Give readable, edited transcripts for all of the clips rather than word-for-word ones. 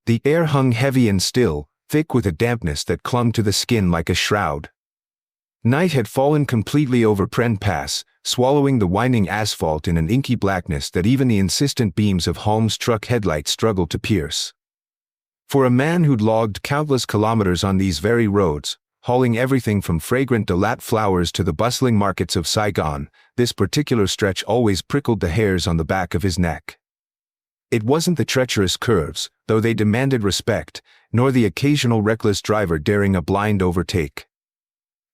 The air hung heavy and still, thick with a dampness that clung to the skin like a shroud. Night had fallen completely over Prenn Pass, swallowing the winding asphalt in an inky blackness that even the insistent beams of Holmes' truck headlights struggled to pierce. For a man who'd logged countless kilometers on these very roads, hauling everything from fragrant Dalat flowers to the bustling markets of Saigon, this particular stretch always prickled the hairs on the back of his neck. It wasn't the treacherous curves, though they demanded respect, nor the occasional reckless driver daring a blind overtake.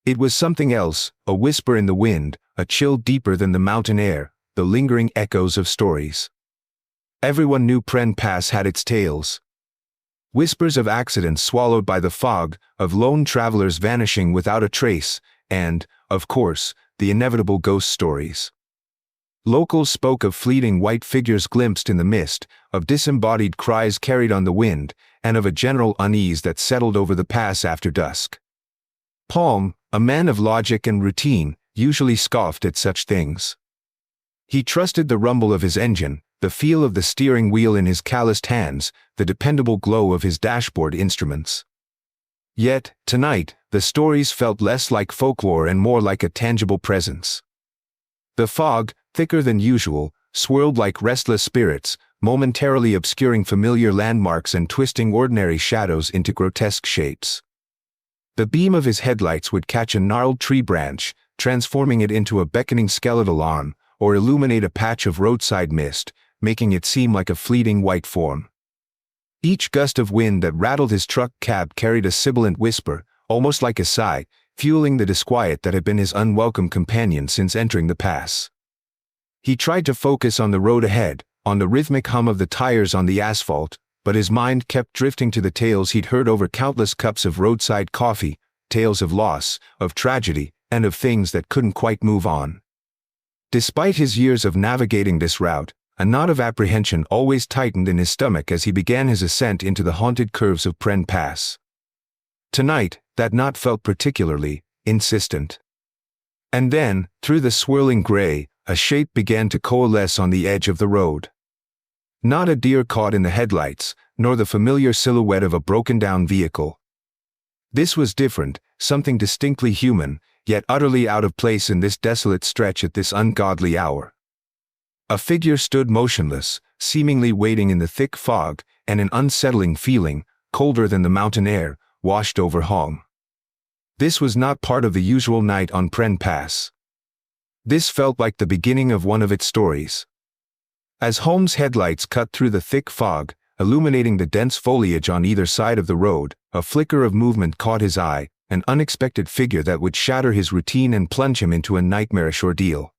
It was something else, a whisper in the wind, a chill deeper than the mountain air, the lingering echoes of stories. Everyone knew Prenn Pass had its tales. Whispers of accidents swallowed by the fog, of lone travelers vanishing without a trace, and, of course, the inevitable ghost stories. Locals spoke of fleeting white figures glimpsed in the mist, of disembodied cries carried on the wind, and of a general unease that settled over the pass after dusk. Palm, a man of logic and routine, usually scoffed at such things. He trusted the rumble of his engine, the feel of the steering wheel in his calloused hands, the dependable glow of his dashboard instruments. Yet, tonight, the stories felt less like folklore and more like a tangible presence. The fog, thicker than usual, swirled like restless spirits, momentarily obscuring familiar landmarks and twisting ordinary shadows into grotesque shapes. The beam of his headlights would catch a gnarled tree branch, transforming it into a beckoning skeletal arm, or illuminate a patch of roadside mist, making it seem like a fleeting white form. Each gust of wind that rattled his truck cab carried a sibilant whisper, almost like a sigh, fueling the disquiet that had been his unwelcome companion since entering the pass. He tried to focus on the road ahead, on the rhythmic hum of the tires on the asphalt, but his mind kept drifting to the tales he'd heard over countless cups of roadside coffee, tales of loss, of tragedy, and of things that couldn't quite move on. Despite his years of navigating this route, a knot of apprehension always tightened in his stomach as he began his ascent into the haunted curves of Prenn Pass. Tonight, that knot felt particularly insistent. And then, through the swirling gray, a shape began to coalesce on the edge of the road. Not a deer caught in the headlights, nor the familiar silhouette of a broken-down vehicle. This was different, something distinctly human, yet utterly out of place in this desolate stretch at this ungodly hour. A figure stood motionless, seemingly waiting in the thick fog, and an unsettling feeling, colder than the mountain air, washed over Hong. This was not part of the usual night on Prenn Pass. This felt like the beginning of one of its stories. As Holmes' headlights cut through the thick fog, illuminating the dense foliage on either side of the road, a flicker of movement caught his eye, an unexpected figure that would shatter his routine and plunge him into a nightmarish ordeal.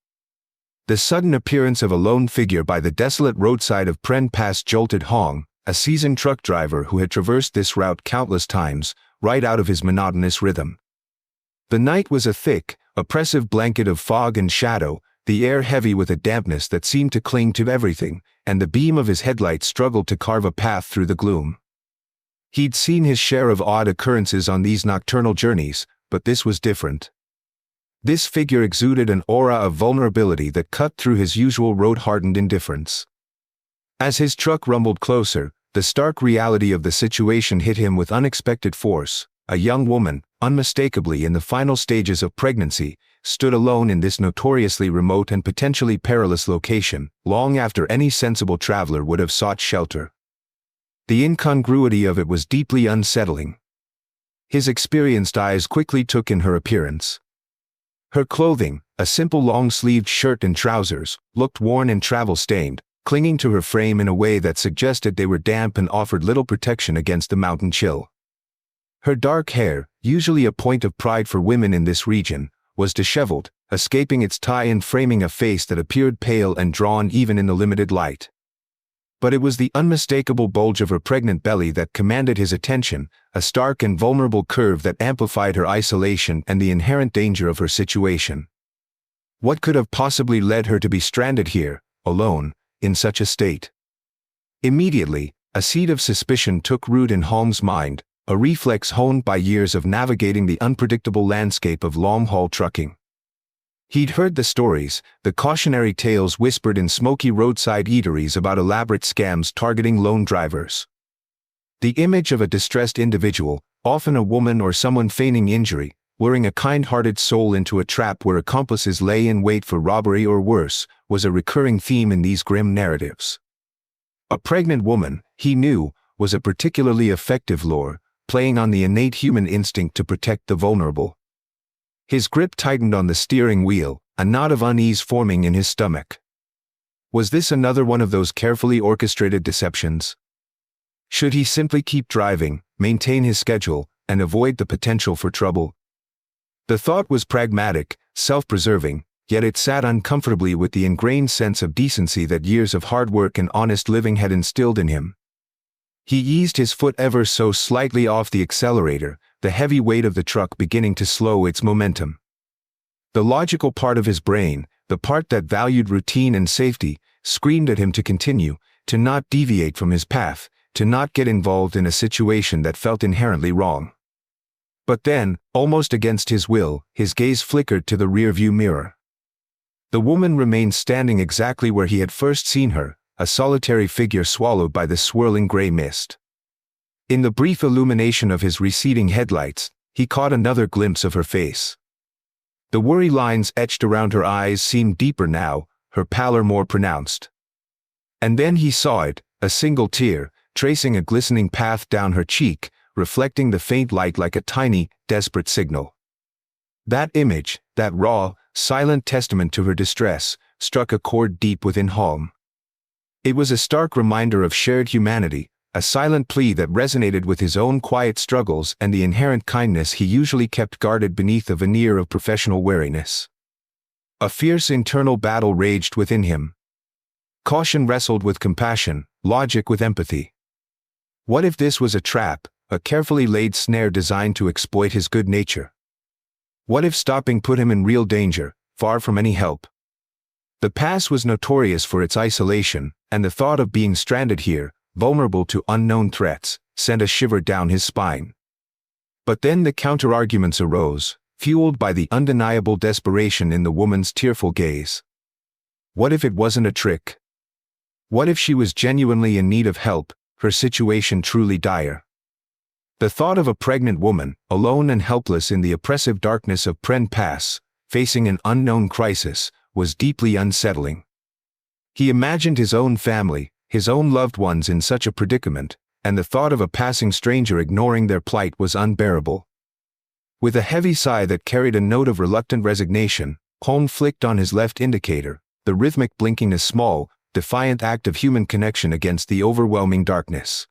The sudden appearance of a lone figure by the desolate roadside of Prenn Pass jolted Hong, a seasoned truck driver who had traversed this route countless times, right out of his monotonous rhythm. The night was a thick, oppressive blanket of fog and shadow, the air heavy with a dampness that seemed to cling to everything, and the beam of his headlights struggled to carve a path through the gloom. He'd seen his share of odd occurrences on these nocturnal journeys, but this was different. This figure exuded an aura of vulnerability that cut through his usual road-hardened indifference. As his truck rumbled closer, the stark reality of the situation hit him with unexpected force. A young woman, unmistakably in the final stages of pregnancy, stood alone in this notoriously remote and potentially perilous location, long after any sensible traveler would have sought shelter. The incongruity of it was deeply unsettling. His experienced eyes quickly took in her appearance. Her clothing, a simple long-sleeved shirt and trousers, looked worn and travel-stained, clinging to her frame in a way that suggested they were damp and offered little protection against the mountain chill. Her dark hair, usually a point of pride for women in this region, was disheveled, escaping its tie and framing a face that appeared pale and drawn even in the limited light. But it was the unmistakable bulge of her pregnant belly that commanded his attention, a stark and vulnerable curve that amplified her isolation and the inherent danger of her situation. What could have possibly led her to be stranded here, alone, in such a state? Immediately, a seed of suspicion took root in Holmes' mind, a reflex honed by years of navigating the unpredictable landscape of long-haul trucking. He'd heard the stories, the cautionary tales whispered in smoky roadside eateries about elaborate scams targeting lone drivers. The image of a distressed individual, often a woman or someone feigning injury, luring a kind-hearted soul into a trap where accomplices lay in wait for robbery or worse, was a recurring theme in these grim narratives. A pregnant woman, he knew, was a particularly effective lure, playing on the innate human instinct to protect the vulnerable. His grip tightened on the steering wheel, a knot of unease forming in his stomach. Was this another one of those carefully orchestrated deceptions? Should he simply keep driving, maintain his schedule, and avoid the potential for trouble? The thought was pragmatic, self-preserving, yet it sat uncomfortably with the ingrained sense of decency that years of hard work and honest living had instilled in him. He eased his foot ever so slightly off the accelerator, the heavy weight of the truck beginning to slow its momentum. The logical part of his brain, the part that valued routine and safety, screamed at him to continue, to not deviate from his path, to not get involved in a situation that felt inherently wrong. But then, almost against his will, his gaze flickered to the rearview mirror. The woman remained standing exactly where he had first seen her, a solitary figure swallowed by the swirling gray mist. In the brief illumination of his receding headlights, he caught another glimpse of her face. The worry lines etched around her eyes seemed deeper now, her pallor more pronounced. And then he saw it, a single tear, tracing a glistening path down her cheek, reflecting the faint light like a tiny, desperate signal. That image, that raw, silent testament to her distress, struck a chord deep within Holm. It was a stark reminder of shared humanity, a silent plea that resonated with his own quiet struggles and the inherent kindness he usually kept guarded beneath a veneer of professional wariness. A fierce internal battle raged within him. Caution wrestled with compassion, logic with empathy. What if this was a trap, a carefully laid snare designed to exploit his good nature? What if stopping put him in real danger, far from any help? The pass was notorious for its isolation, and the thought of being stranded here, vulnerable to unknown threats, sent a shiver down his spine. But then the counter-arguments arose, fueled by the undeniable desperation in the woman's tearful gaze. What if it wasn't a trick? What if she was genuinely in need of help, her situation truly dire? The thought of a pregnant woman, alone and helpless in the oppressive darkness of Prenn Pass, facing an unknown crisis, was deeply unsettling. He imagined his own family, his own loved ones in such a predicament, and the thought of a passing stranger ignoring their plight was unbearable. With a heavy sigh that carried a note of reluctant resignation, Holm flicked on his left indicator, the rhythmic blinking a small, defiant act of human connection against the overwhelming darkness.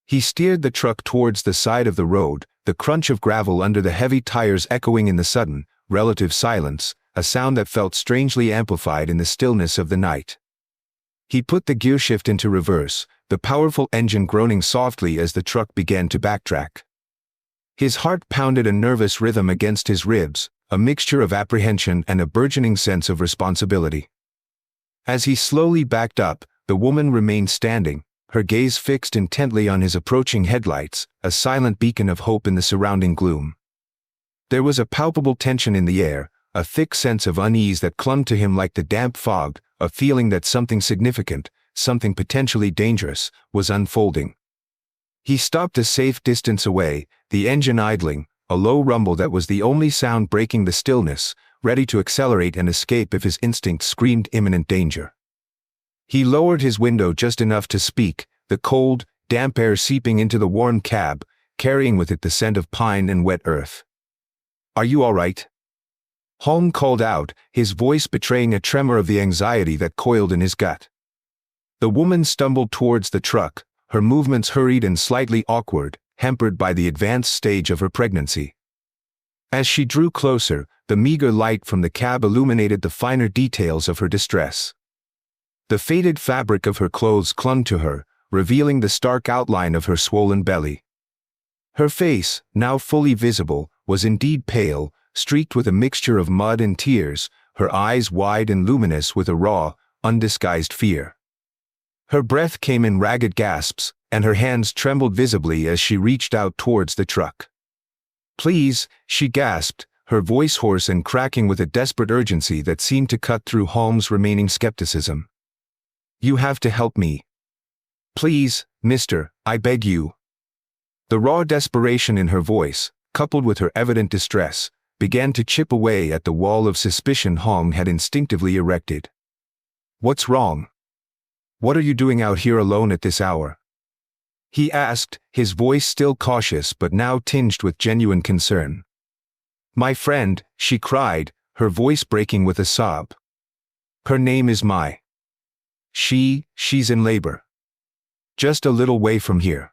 He steered the truck towards the side of the road, the crunch of gravel under the heavy tires echoing in the sudden, relative silence, a sound that felt strangely amplified in the stillness of the night. He put the gearshift into reverse, the powerful engine groaning softly as the truck began to backtrack. His heart pounded a nervous rhythm against his ribs, a mixture of apprehension and a burgeoning sense of responsibility. As he slowly backed up, the woman remained standing, her gaze fixed intently on his approaching headlights, a silent beacon of hope in the surrounding gloom. There was a palpable tension in the air, a thick sense of unease that clung to him like the damp fog, a feeling that something significant, something potentially dangerous, was unfolding. He stopped a safe distance away, the engine idling, a low rumble that was the only sound breaking the stillness, ready to accelerate and escape if his instinct screamed imminent danger. He lowered his window just enough to speak, the cold, damp air seeping into the warm cab, carrying with it the scent of pine and wet earth. "Are you all right?" Holm called out, his voice betraying a tremor of the anxiety that coiled in his gut. The woman stumbled towards the truck, her movements hurried and slightly awkward, hampered by the advanced stage of her pregnancy. As she drew closer, the meager light from the cab illuminated the finer details of her distress. The faded fabric of her clothes clung to her, revealing the stark outline of her swollen belly. Her face, now fully visible, was indeed pale, streaked with a mixture of mud and tears, her eyes wide and luminous with a raw, undisguised fear. Her breath came in ragged gasps, and her hands trembled visibly as she reached out towards the truck. "Please," she gasped, her voice hoarse and cracking with a desperate urgency that seemed to cut through Holm's remaining skepticism. "You have to help me. Please, mister, I beg you." The raw desperation in her voice, coupled with her evident distress, began to chip away at the wall of suspicion Hong had instinctively erected. "What's wrong? What are you doing out here alone at this hour?" he asked, his voice still cautious but now tinged with genuine concern. "My friend," she cried, her voice breaking with a sob. "Her name is Mai. She's in labor. Just a little way from here.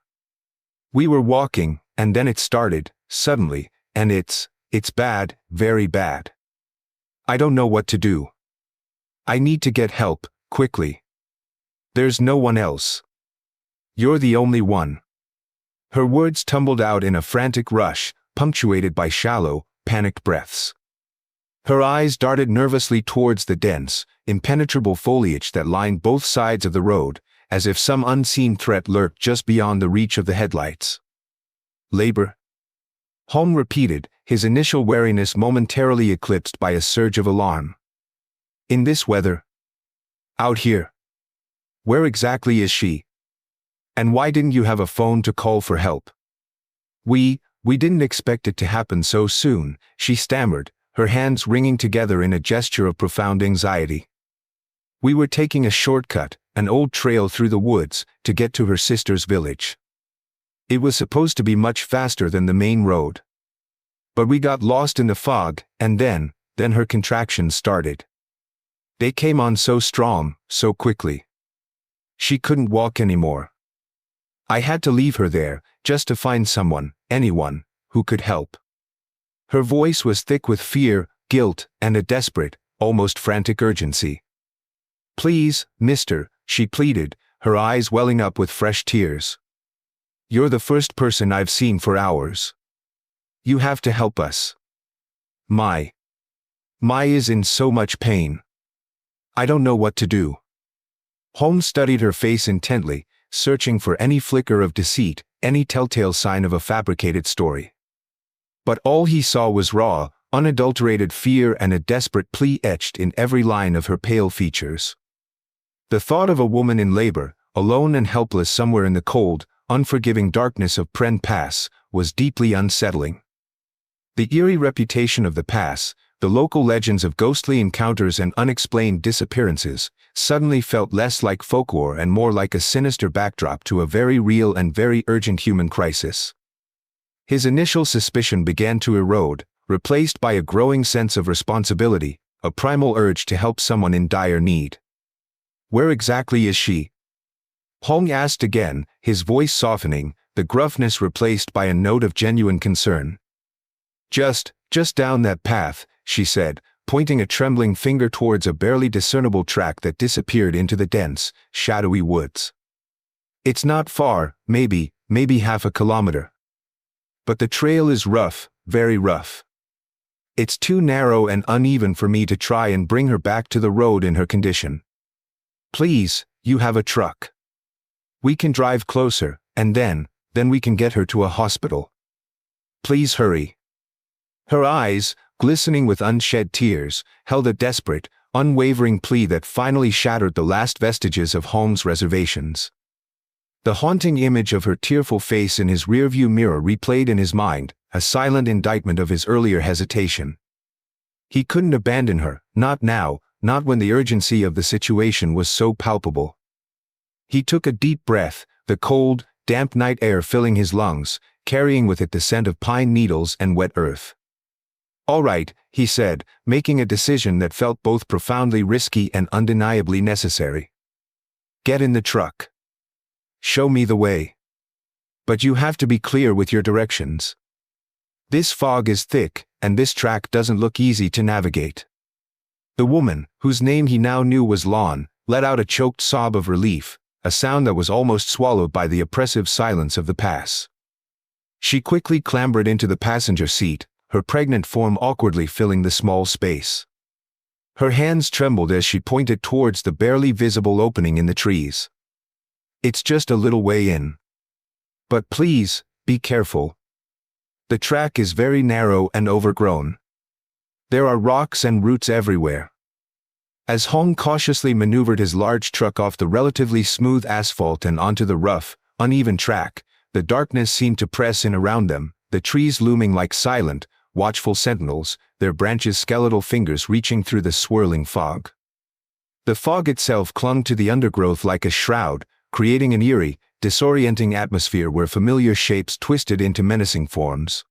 We were walking, and then it started, suddenly, and it's bad, very bad. I don't know what to do. I need to get help, quickly. There's no one else. You're the only one." Her words tumbled out in a frantic rush, punctuated by shallow, panicked breaths. Her eyes darted nervously towards the dense, impenetrable foliage that lined both sides of the road, as if some unseen threat lurked just beyond the reach of the headlights. "Labor?" Hong repeated, his initial wariness momentarily eclipsed by a surge of alarm. "In this weather? Out here? Where exactly is she? And why didn't you have a phone to call for help?" We didn't expect it to happen so soon," she stammered, her hands wringing together in a gesture of profound anxiety. "We were taking a shortcut, an old trail through the woods, to get to her sister's village. It was supposed to be much faster than the main road. But we got lost in the fog, and then her contractions started. They came on so strong, so quickly. She couldn't walk anymore. I had to leave her there, just to find someone, anyone, who could help." Her voice was thick with fear, guilt, and a desperate, almost frantic urgency. "Please, mister," she pleaded, her eyes welling up with fresh tears. "You're the first person I've seen for hours. You have to help us. Mai is in so much pain. I don't know what to do." Holmes studied her face intently, searching for any flicker of deceit, any telltale sign of a fabricated story. But all he saw was raw, unadulterated fear and a desperate plea etched in every line of her pale features. The thought of a woman in labor, alone and helpless somewhere in the cold, unforgiving darkness of Prenn Pass, was deeply unsettling. The eerie reputation of the pass, the local legends of ghostly encounters and unexplained disappearances, suddenly felt less like folklore and more like a sinister backdrop to a very real and very urgent human crisis. His initial suspicion began to erode, replaced by a growing sense of responsibility, a primal urge to help someone in dire need. "Where exactly is she?" Hong asked again, his voice softening, the gruffness replaced by a note of genuine concern. Just down that path," she said, pointing a trembling finger towards a barely discernible track that disappeared into the dense, shadowy woods. "It's not far, maybe half a kilometer. But the trail is rough, very rough. It's too narrow and uneven for me to try and bring her back to the road in her condition. Please, you have a truck. We can drive closer, and then we can get her to a hospital. Please hurry." Her eyes, glistening with unshed tears, held a desperate, unwavering plea that finally shattered the last vestiges of Holmes' reservations. The haunting image of her tearful face in his rearview mirror replayed in his mind, a silent indictment of his earlier hesitation. He couldn't abandon her, not now, not when the urgency of the situation was so palpable. He took a deep breath, the cold, damp night air filling his lungs, carrying with it the scent of pine needles and wet earth. "All right," he said, making a decision that felt both profoundly risky and undeniably necessary. "Get in the truck. Show me the way. But you have to be clear with your directions. This fog is thick, and this track doesn't look easy to navigate." The woman, whose name he now knew was Lon, let out a choked sob of relief, a sound that was almost swallowed by the oppressive silence of the pass. She quickly clambered into the passenger seat, her pregnant form awkwardly filling the small space. Her hands trembled as she pointed towards the barely visible opening in the trees. "It's just a little way in. But please, be careful. The track is very narrow and overgrown. There are rocks and roots everywhere." As Hong cautiously maneuvered his large truck off the relatively smooth asphalt and onto the rough, uneven track, the darkness seemed to press in around them, the trees looming like silent, watchful sentinels, their branches' skeletal fingers reaching through the swirling fog. The fog itself clung to the undergrowth like a shroud, creating an eerie, disorienting atmosphere where familiar shapes twisted into menacing forms.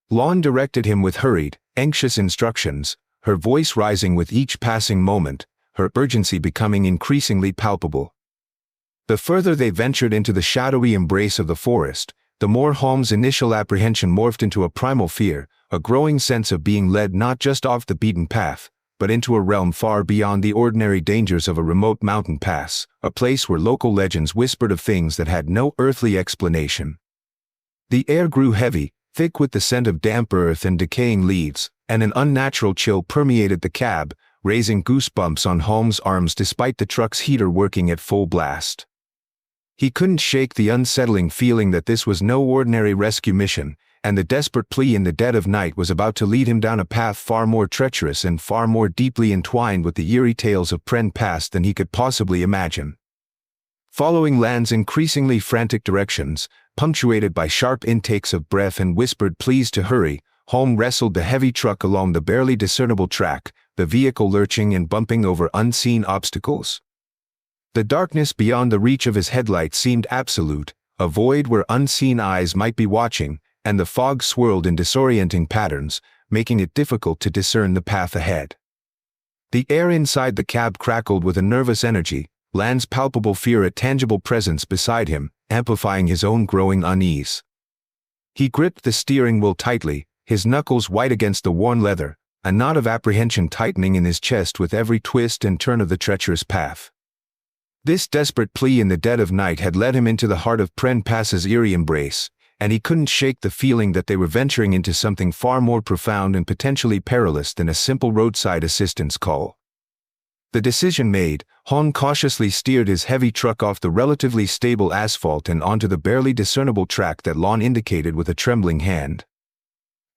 Lon directed him with hurried, anxious instructions, her voice rising with each passing moment, her urgency becoming increasingly palpable. The further they ventured into the shadowy embrace of the forest, the more Holmes' initial apprehension morphed into a primal fear, a growing sense of being led not just off the beaten path, but into a realm far beyond the ordinary dangers of a remote mountain pass, a place where local legends whispered of things that had no earthly explanation. The air grew heavy, thick with the scent of damp earth and decaying leaves, and an unnatural chill permeated the cab, raising goosebumps on Holmes' arms despite the truck's heater working at full blast. He couldn't shake the unsettling feeling that this was no ordinary rescue mission, and the desperate plea in the dead of night was about to lead him down a path far more treacherous and far more deeply entwined with the eerie tales of Prenn Pass than he could possibly imagine. Following Lan's increasingly frantic directions, punctuated by sharp intakes of breath and whispered pleas to hurry, Holmes wrestled the heavy truck along the barely discernible track, the vehicle lurching and bumping over unseen obstacles. The darkness beyond the reach of his headlights seemed absolute, a void where unseen eyes might be watching, and the fog swirled in disorienting patterns, making it difficult to discern the path ahead. The air inside the cab crackled with a nervous energy, Lan's palpable fear a tangible presence beside him, amplifying his own growing unease. He gripped the steering wheel tightly, his knuckles white against the worn leather, a knot of apprehension tightening in his chest with every twist and turn of the treacherous path. This desperate plea in the dead of night had led him into the heart of Prenn Pass's eerie embrace, and he couldn't shake the feeling that they were venturing into something far more profound and potentially perilous than a simple roadside assistance call. The decision made, Holmes cautiously steered his heavy truck off the relatively stable asphalt and onto the barely discernible track that Lon indicated with a trembling hand.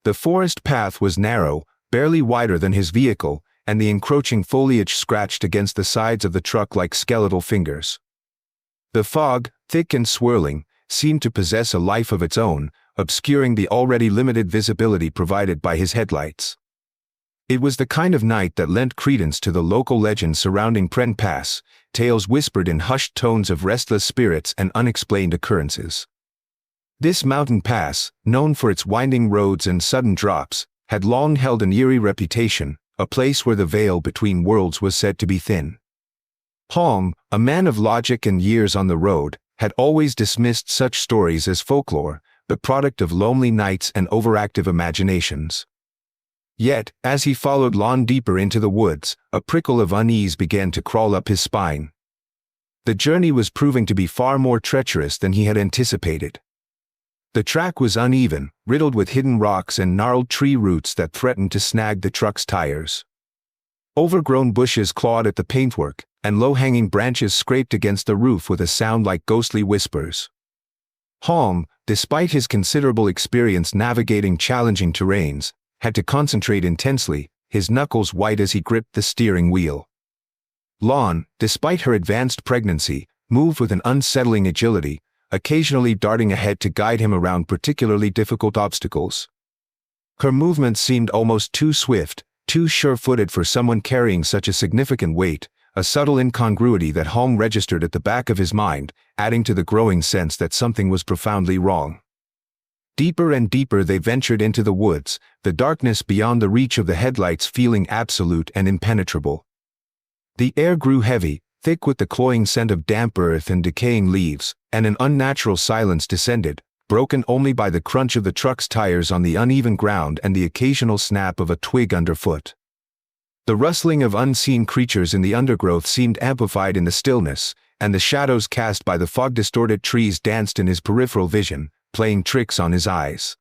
The forest path was narrow, barely wider than his vehicle, and the encroaching foliage scratched against the sides of the truck like skeletal fingers. The fog, thick and swirling, seemed to possess a life of its own, obscuring the already limited visibility provided by his headlights. It was the kind of night that lent credence to the local legends surrounding Prenn Pass, tales whispered in hushed tones of restless spirits and unexplained occurrences. This mountain pass, known for its winding roads and sudden drops, had long held an eerie reputation, a place where the veil between worlds was said to be thin. Holmes, a man of logic and years on the road, had always dismissed such stories as folklore, the product of lonely nights and overactive imaginations. Yet, as he followed Lon deeper into the woods, a prickle of unease began to crawl up his spine. The journey was proving to be far more treacherous than he had anticipated. The track was uneven, riddled with hidden rocks and gnarled tree roots that threatened to snag the truck's tires. Overgrown bushes clawed at the paintwork, and low-hanging branches scraped against the roof with a sound like ghostly whispers. Holmes, despite his considerable experience navigating challenging terrains, had to concentrate intensely, his knuckles white as he gripped the steering wheel. Lon, despite her advanced pregnancy, moved with an unsettling agility, occasionally darting ahead to guide him around particularly difficult obstacles. Her movements seemed almost too swift, too sure-footed for someone carrying such a significant weight, a subtle incongruity that Holmes registered at the back of his mind, adding to the growing sense that something was profoundly wrong. Deeper and deeper they ventured into the woods, the darkness beyond the reach of the headlights feeling absolute and impenetrable. The air grew heavy, thick with the cloying scent of damp earth and decaying leaves, and an unnatural silence descended, broken only by the crunch of the truck's tires on the uneven ground and the occasional snap of a twig underfoot. The rustling of unseen creatures in the undergrowth seemed amplified in the stillness, and the shadows cast by the fog-distorted trees danced in his peripheral vision, playing tricks on his eyes.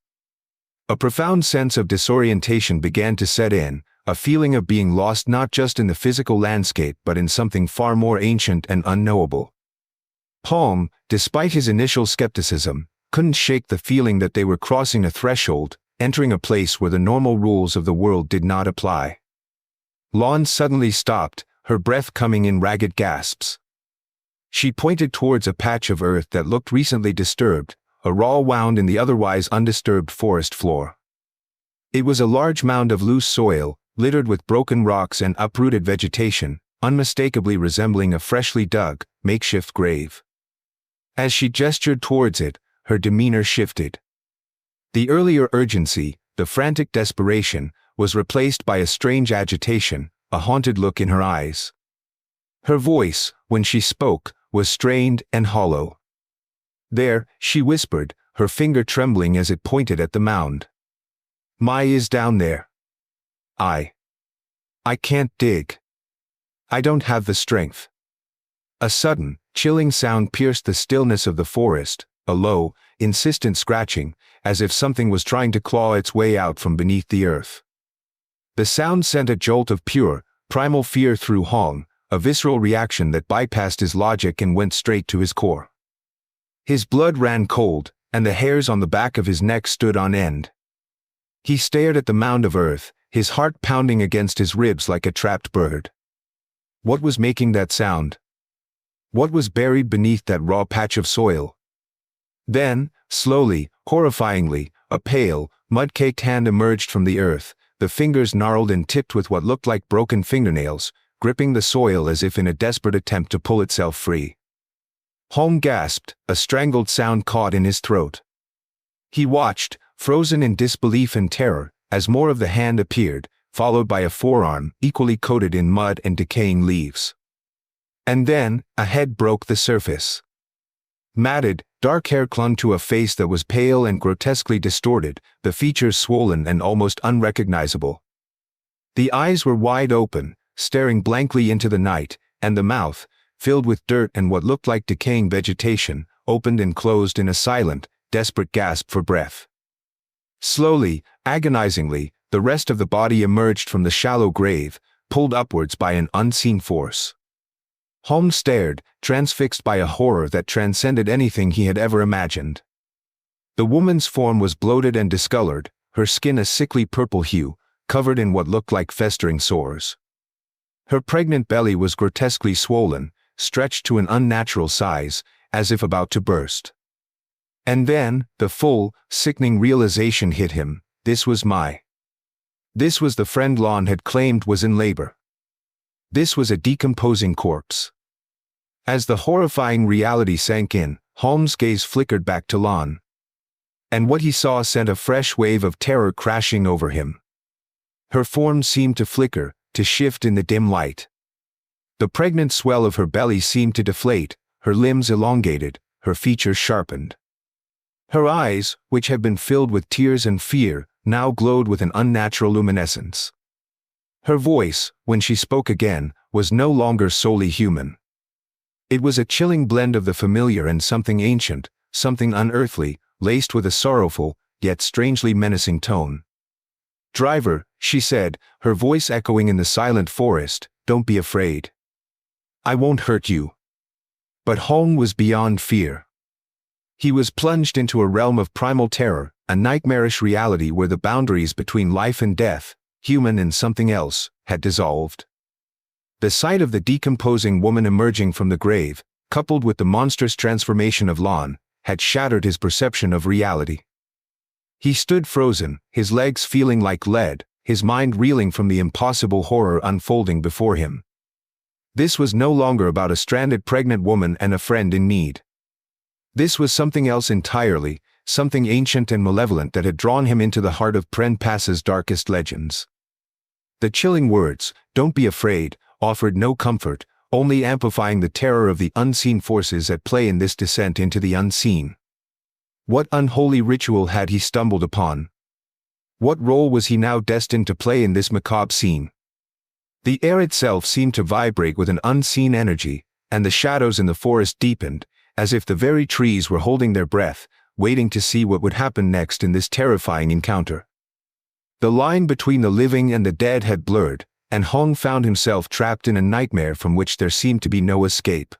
A profound sense of disorientation began to set in, a feeling of being lost not just in the physical landscape but in something far more ancient and unknowable. Holmes, despite his initial skepticism, couldn't shake the feeling that they were crossing a threshold, entering a place where the normal rules of the world did not apply. Lon suddenly stopped, her breath coming in ragged gasps. She pointed towards a patch of earth that looked recently disturbed, a raw wound in the otherwise undisturbed forest floor. It was a large mound of loose soil, littered with broken rocks and uprooted vegetation, unmistakably resembling a freshly dug, makeshift grave. As she gestured towards it, her demeanor shifted. The earlier urgency, the frantic desperation, was replaced by a strange agitation, a haunted look in her eyes. Her voice, when she spoke, was strained and hollow. "There," she whispered, her finger trembling as it pointed at the mound. "Mai is down there. I can't dig. I don't have the strength." A sudden, chilling sound pierced the stillness of the forest, a low, insistent scratching, as if something was trying to claw its way out from beneath the earth. The sound sent a jolt of pure, primal fear through Hong, a visceral reaction that bypassed his logic and went straight to his core. His blood ran cold, and the hairs on the back of his neck stood on end. He stared at the mound of earth, his heart pounding against his ribs like a trapped bird. What was making that sound? What was buried beneath that raw patch of soil? Then, slowly, horrifyingly, a pale, mud-caked hand emerged from the earth, the fingers gnarled and tipped with what looked like broken fingernails, gripping the soil as if in a desperate attempt to pull itself free. Hong gasped, a strangled sound caught in his throat. He watched, frozen in disbelief and terror, as more of the hand appeared, followed by a forearm equally coated in mud and decaying leaves. And then, a head broke the surface. Matted, dark hair clung to a face that was pale and grotesquely distorted, the features swollen and almost unrecognizable. The eyes were wide open, staring blankly into the night, and the mouth, filled with dirt and what looked like decaying vegetation, opened and closed in a silent, desperate gasp for breath. Slowly, agonizingly, the rest of the body emerged from the shallow grave, pulled upwards by an unseen force. Holmes stared, transfixed by a horror that transcended anything he had ever imagined. The woman's form was bloated and discolored, her skin a sickly purple hue, covered in what looked like festering sores. Her pregnant belly was grotesquely swollen, stretched to an unnatural size, as if about to burst. And then, the full, sickening realization hit him: this was Mai. This was the friend Lon had claimed was in labor. This was a decomposing corpse. As the horrifying reality sank in, Holmes' gaze flickered back to Lon. And what he saw sent a fresh wave of terror crashing over him. Her form seemed to flicker, to shift in the dim light. The pregnant swell of her belly seemed to deflate, her limbs elongated, her features sharpened. Her eyes, which had been filled with tears and fear, now glowed with an unnatural luminescence. Her voice, when she spoke again, was no longer solely human. It was a chilling blend of the familiar and something ancient, something unearthly, laced with a sorrowful, yet strangely menacing tone. "Driver," she said, her voice echoing in the silent forest, "don't be afraid. I won't hurt you." But Hong was beyond fear. He was plunged into a realm of primal terror, a nightmarish reality where the boundaries between life and death, human and something else, had dissolved. The sight of the decomposing woman emerging from the grave, coupled with the monstrous transformation of Lon, had shattered his perception of reality. He stood frozen, his legs feeling like lead, his mind reeling from the impossible horror unfolding before him. This was no longer about a stranded pregnant woman and a friend in need. This was something else entirely, something ancient and malevolent that had drawn him into the heart of Prenn Pass's darkest legends. The chilling words, "Don't be afraid," offered no comfort, only amplifying the terror of the unseen forces at play in this descent into the unseen. What unholy ritual had he stumbled upon? What role was he now destined to play in this macabre scene? The air itself seemed to vibrate with an unseen energy, and the shadows in the forest deepened, as if the very trees were holding their breath, waiting to see what would happen next in this terrifying encounter. The line between the living and the dead had blurred, and Hong found himself trapped in a nightmare from which there seemed to be no escape.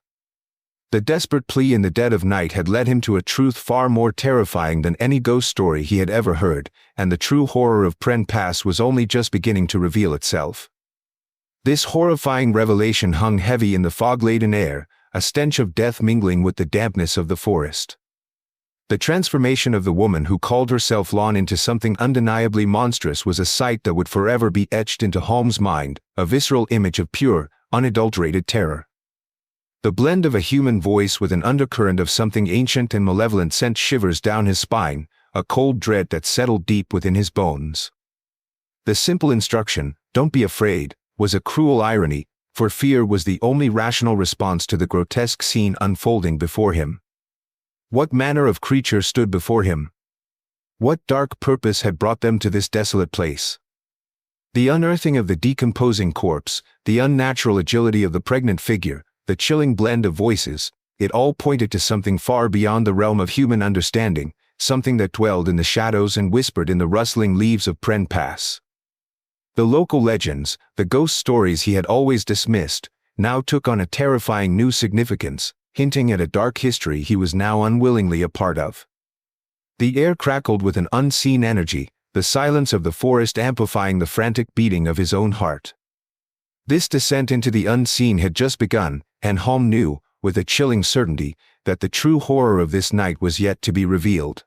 The desperate plea in the dead of night had led him to a truth far more terrifying than any ghost story he had ever heard, and the true horror of Prenn Pass was only just beginning to reveal itself. This horrifying revelation hung heavy in the fog-laden air, a stench of death mingling with the dampness of the forest. The transformation of the woman who called herself Lon into something undeniably monstrous was a sight that would forever be etched into Holmes' mind, a visceral image of pure, unadulterated terror. The blend of a human voice with an undercurrent of something ancient and malevolent sent shivers down his spine, a cold dread that settled deep within his bones. The simple instruction, "Don't be afraid," was a cruel irony, for fear was the only rational response to the grotesque scene unfolding before him. What manner of creature stood before him? What dark purpose had brought them to this desolate place? The unearthing of the decomposing corpse, the unnatural agility of the pregnant figure, the chilling blend of voices, it all pointed to something far beyond the realm of human understanding, something that dwelled in the shadows and whispered in the rustling leaves of Prenn Pass. The local legends, the ghost stories he had always dismissed, now took on a terrifying new significance, hinting at a dark history he was now unwillingly a part of. The air crackled with an unseen energy, the silence of the forest amplifying the frantic beating of his own heart. This descent into the unseen had just begun, and Holmes knew, with a chilling certainty, that the true horror of this night was yet to be revealed.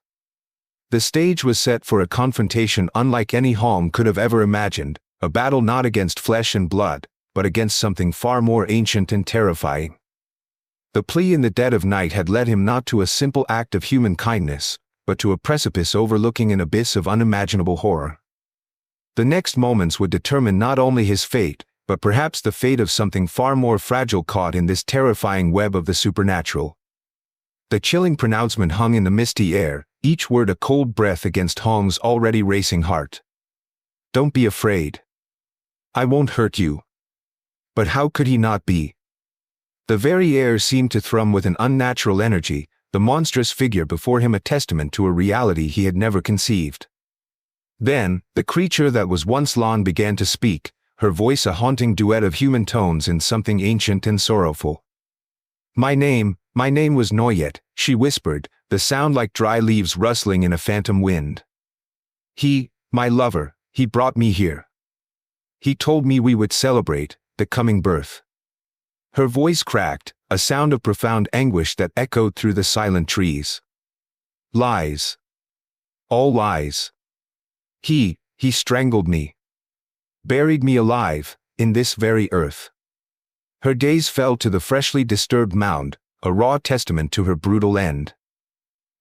The stage was set for a confrontation unlike any Holmes could have ever imagined, a battle not against flesh and blood, but against something far more ancient and terrifying. The plea in the dead of night had led him not to a simple act of human kindness, but to a precipice overlooking an abyss of unimaginable horror. The next moments would determine not only his fate, but perhaps the fate of something far more fragile caught in this terrifying web of the supernatural. The chilling pronouncement hung in the misty air, each word a cold breath against Holmes' already racing heart. "Don't be afraid. I won't hurt you." But how could he not be? The very air seemed to thrum with an unnatural energy, the monstrous figure before him a testament to a reality he had never conceived. Then, the creature that was once Lon began to speak, her voice a haunting duet of human tones in something ancient and sorrowful. My name was Noyet," she whispered, the sound like dry leaves rustling in a phantom wind. My lover, he brought me here. He told me we would celebrate the coming birth." Her voice cracked, a sound of profound anguish that echoed through the silent trees. Lies. All lies. He strangled me. Buried me alive, in this very earth. Her gaze fell to the freshly disturbed mound, a raw testament to her brutal end.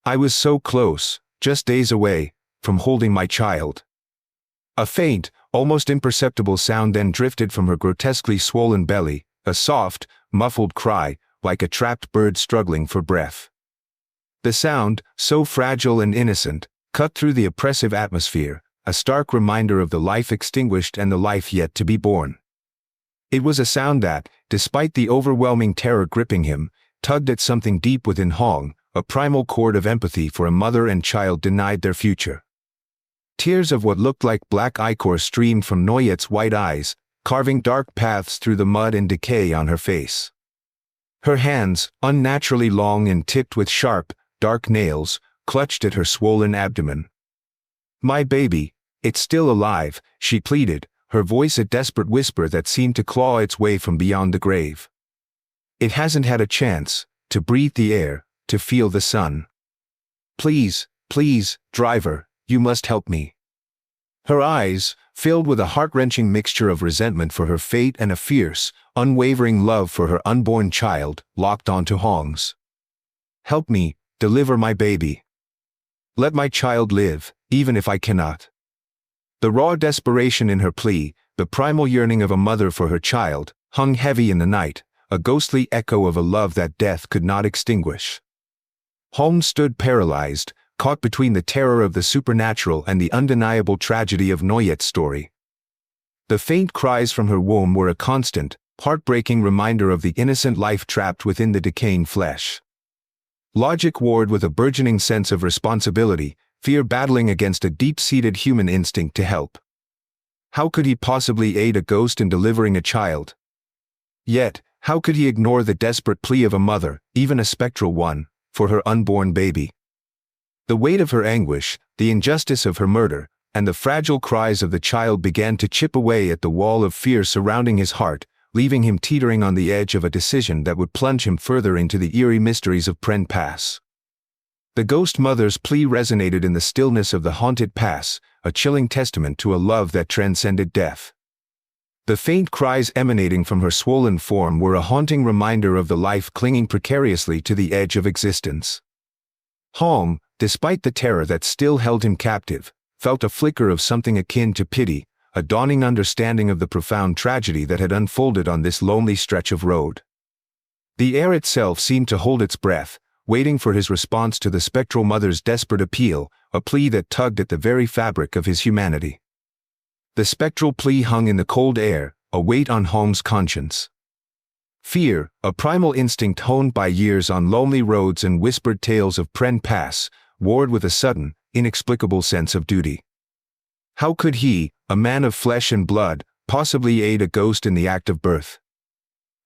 I was so close, just days away, from holding my child. A faint, almost imperceptible sound then drifted from her grotesquely swollen belly, a soft, muffled cry, like a trapped bird struggling for breath. The sound, so fragile and innocent, cut through the oppressive atmosphere, a stark reminder of the life extinguished and the life yet to be born. It was a sound that, despite the overwhelming terror gripping him, tugged at something deep within Hong, a primal chord of empathy for a mother and child denied their future. Tears of what looked like black ichor streamed from Noyet's white eyes, carving dark paths through the mud and decay on her face. Her hands, unnaturally long and tipped with sharp, dark nails, clutched at her swollen abdomen. My baby, it's still alive, she pleaded, her voice a desperate whisper that seemed to claw its way from beyond the grave. It hasn't had a chance to breathe the air, to feel the sun. Please, driver, you must help me. Her eyes, filled with a heart-wrenching mixture of resentment for her fate and a fierce, unwavering love for her unborn child, locked onto Hong's. Help me, deliver my baby. Let my child live, even if I cannot. The raw desperation in her plea, the primal yearning of a mother for her child, hung heavy in the night, a ghostly echo of a love that death could not extinguish. Holmes stood paralyzed, caught between the terror of the supernatural and the undeniable tragedy of Noyet's story. The faint cries from her womb were a constant, heartbreaking reminder of the innocent life trapped within the decaying flesh. Logic warred with a burgeoning sense of responsibility, fear battling against a deep-seated human instinct to help. How could he possibly aid a ghost in delivering a child? Yet, how could he ignore the desperate plea of a mother, even a spectral one, for her unborn baby? The weight of her anguish, the injustice of her murder, and the fragile cries of the child began to chip away at the wall of fear surrounding his heart, leaving him teetering on the edge of a decision that would plunge him further into the eerie mysteries of Prenn Pass. The ghost mother's plea resonated in the stillness of the haunted pass, a chilling testament to a love that transcended death. The faint cries emanating from her swollen form were a haunting reminder of the life clinging precariously to the edge of existence. Hong, despite the terror that still held him captive, felt a flicker of something akin to pity, a dawning understanding of the profound tragedy that had unfolded on this lonely stretch of road. The air itself seemed to hold its breath, waiting for his response to the spectral mother's desperate appeal, a plea that tugged at the very fabric of his humanity. The spectral plea hung in the cold air, a weight on Hong's conscience. Fear, a primal instinct honed by years on lonely roads and whispered tales of Prenn Pass, warred with a sudden, inexplicable sense of duty. How could he, a man of flesh and blood, possibly aid a ghost in the act of birth?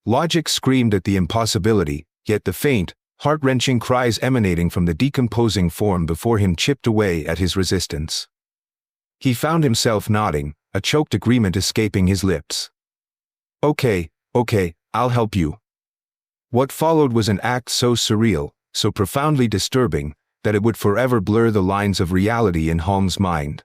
Logic screamed at the impossibility, yet the faint, heart-wrenching cries emanating from the decomposing form before him chipped away at his resistance. He found himself nodding, a choked agreement escaping his lips. Okay, I'll help you. What followed was an act so surreal, so profoundly disturbing, that it would forever blur the lines of reality in Hong's mind.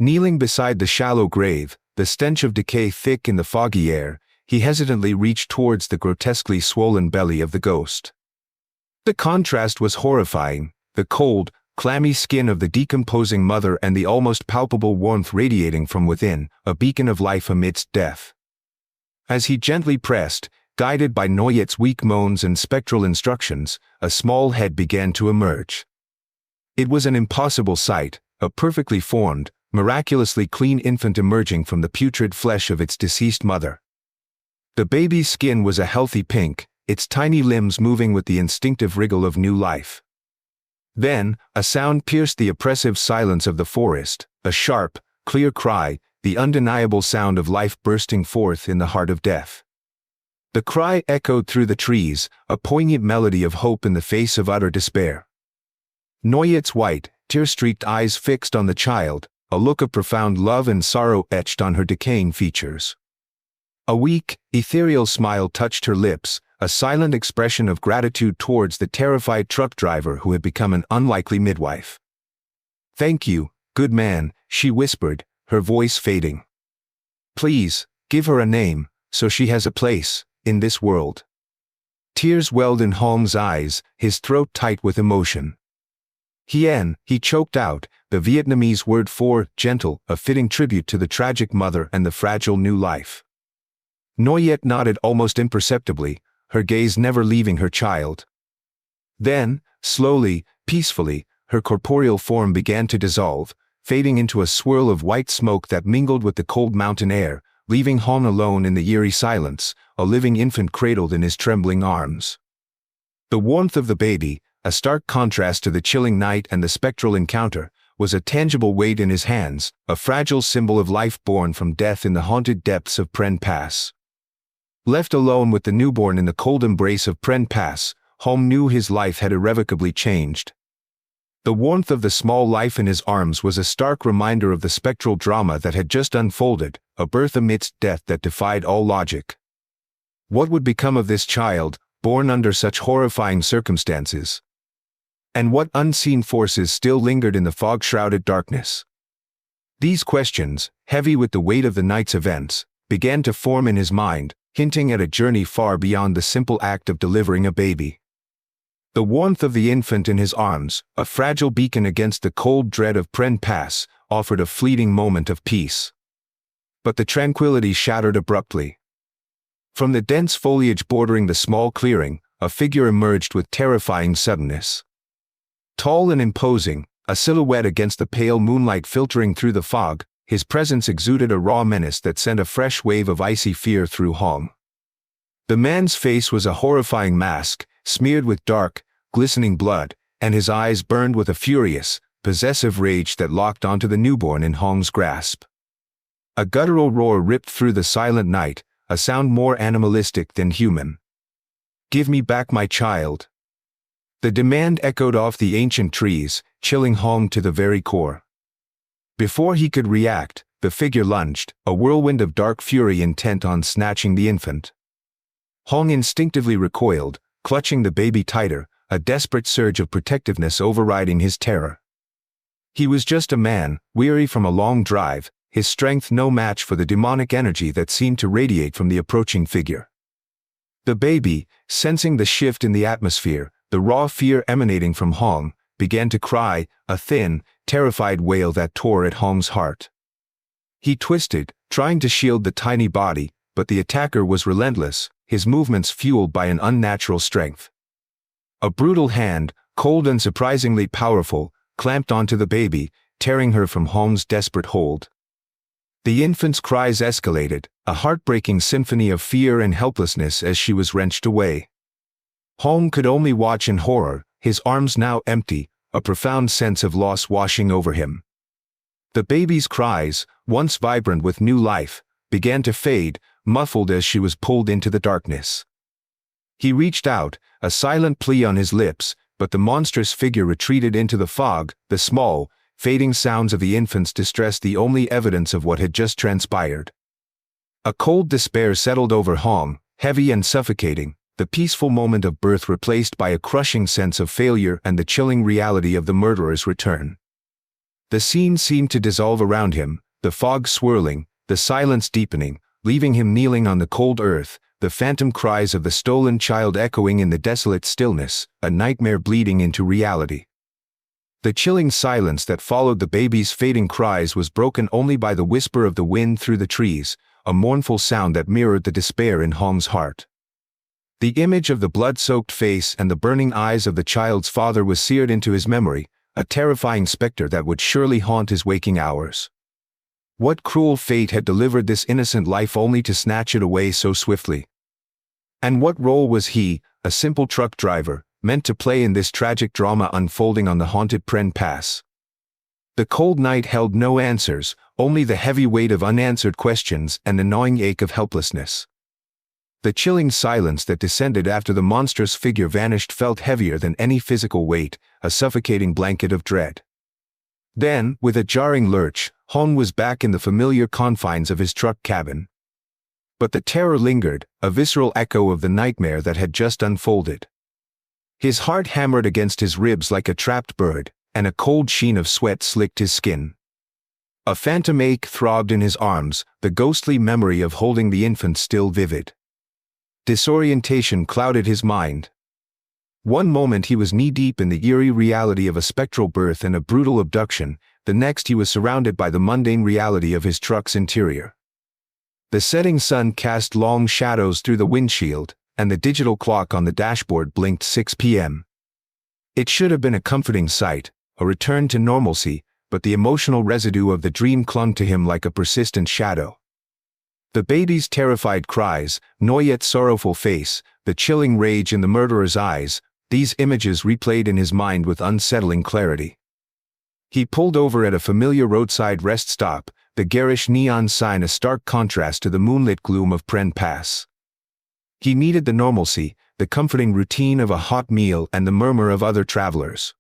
Kneeling beside the shallow grave, the stench of decay thick in the foggy air, he hesitantly reached towards the grotesquely swollen belly of the ghost. The contrast was horrifying, the cold, clammy skin of the decomposing mother and the almost palpable warmth radiating from within, a beacon of life amidst death. As he gently pressed, guided by Noyet's weak moans and spectral instructions, a small head began to emerge. It was an impossible sight, a perfectly formed, miraculously clean infant emerging from the putrid flesh of its deceased mother. The baby's skin was a healthy pink, its tiny limbs moving with the instinctive wriggle of new life. Then, a sound pierced the oppressive silence of the forest, a sharp, clear cry, the undeniable sound of life bursting forth in the heart of death. The cry echoed through the trees, a poignant melody of hope in the face of utter despair. Noyet's white, tear-streaked eyes fixed on the child, a look of profound love and sorrow etched on her decaying features. A weak, ethereal smile touched her lips, a silent expression of gratitude towards the terrified truck driver who had become an unlikely midwife. "Thank you, good man," she whispered, her voice fading. "Please, give her a name, so she has a place in this world." Tears welled in Hong's eyes, his throat tight with emotion. "Hien," he choked out, the Vietnamese word for gentle, a fitting tribute to the tragic mother and the fragile new life. Noyet nodded almost imperceptibly, her gaze never leaving her child. Then, slowly, peacefully, her corporeal form began to dissolve, fading into a swirl of white smoke that mingled with the cold mountain air, leaving Hong alone in the eerie silence, a living infant cradled in his trembling arms. The warmth of the baby, a stark contrast to the chilling night and the spectral encounter, was a tangible weight in his hands, a fragile symbol of life born from death in the haunted depths of Prenn Pass. Left alone with the newborn in the cold embrace of Prenn Pass, Hong knew his life had irrevocably changed. The warmth of the small life in his arms was a stark reminder of the spectral drama that had just unfolded, a birth amidst death that defied all logic. What would become of this child, born under such horrifying circumstances? And what unseen forces still lingered in the fog-shrouded darkness? These questions, heavy with the weight of the night's events, began to form in his mind, hinting at a journey far beyond the simple act of delivering a baby. The warmth of the infant in his arms, a fragile beacon against the cold dread of Prenn Pass, offered a fleeting moment of peace. But the tranquility shattered abruptly. From the dense foliage bordering the small clearing, a figure emerged with terrifying suddenness. Tall and imposing, a silhouette against the pale moonlight filtering through the fog, his presence exuded a raw menace that sent a fresh wave of icy fear through Hong. The man's face was a horrifying mask, smeared with dark, glistening blood, and his eyes burned with a furious, possessive rage that locked onto the newborn in Hong's grasp. A guttural roar ripped through the silent night, a sound more animalistic than human. "Give me back my child." The demand echoed off the ancient trees, chilling Hong to the very core. Before he could react, the figure lunged, a whirlwind of dark fury intent on snatching the infant. Hong instinctively recoiled, clutching the baby tighter, a desperate surge of protectiveness overriding his terror. He was just a man, weary from a long drive, his strength no match for the demonic energy that seemed to radiate from the approaching figure. The baby, sensing the shift in the atmosphere, the raw fear emanating from Hong, began to cry, a thin, terrified wail that tore at Hong's heart. He twisted, trying to shield the tiny body, but the attacker was relentless, his movements fueled by an unnatural strength. A brutal hand, cold and surprisingly powerful, clamped onto the baby, tearing her from Hong's desperate hold. The infant's cries escalated, a heartbreaking symphony of fear and helplessness as she was wrenched away. Hong could only watch in horror, his arms now empty, a profound sense of loss washing over him. The baby's cries, once vibrant with new life, began to fade, muffled as she was pulled into the darkness. He reached out, a silent plea on his lips, but the monstrous figure retreated into the fog, the small, fading sounds of the infant's distress the only evidence of what had just transpired. A cold despair settled over Hong, heavy and suffocating, the peaceful moment of birth replaced by a crushing sense of failure and the chilling reality of the murderer's return. The scene seemed to dissolve around him, the fog swirling, the silence deepening, leaving him kneeling on the cold earth, the phantom cries of the stolen child echoing in the desolate stillness, a nightmare bleeding into reality. The chilling silence that followed the baby's fading cries was broken only by the whisper of the wind through the trees, a mournful sound that mirrored the despair in Hong's heart. The image of the blood-soaked face and the burning eyes of the child's father was seared into his memory, a terrifying specter that would surely haunt his waking hours. What cruel fate had delivered this innocent life only to snatch it away so swiftly? And what role was he, a simple truck driver, meant to play in this tragic drama unfolding on the haunted Prenn Pass? The cold night held no answers, only the heavy weight of unanswered questions and the gnawing ache of helplessness. The chilling silence that descended after the monstrous figure vanished felt heavier than any physical weight, a suffocating blanket of dread. Then, with a jarring lurch, Hong was back in the familiar confines of his truck cabin. But the terror lingered, a visceral echo of the nightmare that had just unfolded. His heart hammered against his ribs like a trapped bird, and a cold sheen of sweat slicked his skin. A phantom ache throbbed in his arms, the ghostly memory of holding the infant still vivid. Disorientation clouded his mind. One moment he was knee-deep in the eerie reality of a spectral birth and a brutal abduction, the next he was surrounded by the mundane reality of his truck's interior. The setting sun cast long shadows through the windshield, and the digital clock on the dashboard blinked 6 p.m. It should have been a comforting sight, a return to normalcy, but the emotional residue of the dream clung to him like a persistent shadow. The baby's terrified cries, no yet sorrowful face, the chilling rage in the murderer's eyes, these images replayed in his mind with unsettling clarity. He pulled over at a familiar roadside rest stop, the garish neon sign a stark contrast to the moonlit gloom of Prenn Pass. He needed the normalcy, the comforting routine of a hot meal and the murmur of other travelers.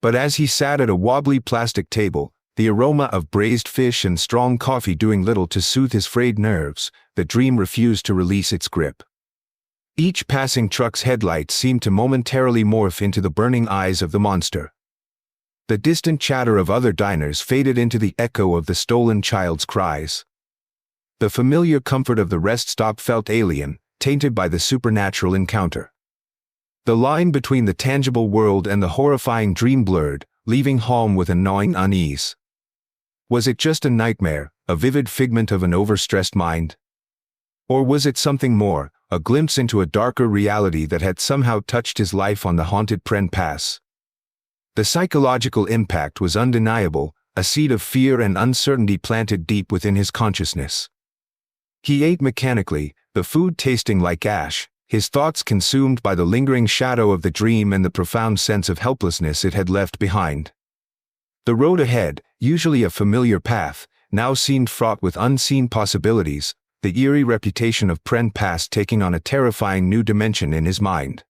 But as he sat at a wobbly plastic table, the aroma of braised fish and strong coffee doing little to soothe his frayed nerves, the dream refused to release its grip. Each passing truck's headlights seemed to momentarily morph into the burning eyes of the monster. The distant chatter of other diners faded into the echo of the stolen child's cries. The familiar comfort of the rest stop felt alien, tainted by the supernatural encounter. The line between the tangible world and the horrifying dream blurred, leaving Hong with a gnawing unease. Was it just a nightmare, a vivid figment of an overstressed mind? Or was it something more, a glimpse into a darker reality that had somehow touched his life on the haunted Prenn Pass? The psychological impact was undeniable, a seed of fear and uncertainty planted deep within his consciousness. He ate mechanically, the food tasting like ash, his thoughts consumed by the lingering shadow of the dream and the profound sense of helplessness it had left behind. The road ahead, usually a familiar path, now seemed fraught with unseen possibilities, the eerie reputation of Prenn Pass taking on a terrifying new dimension in his mind.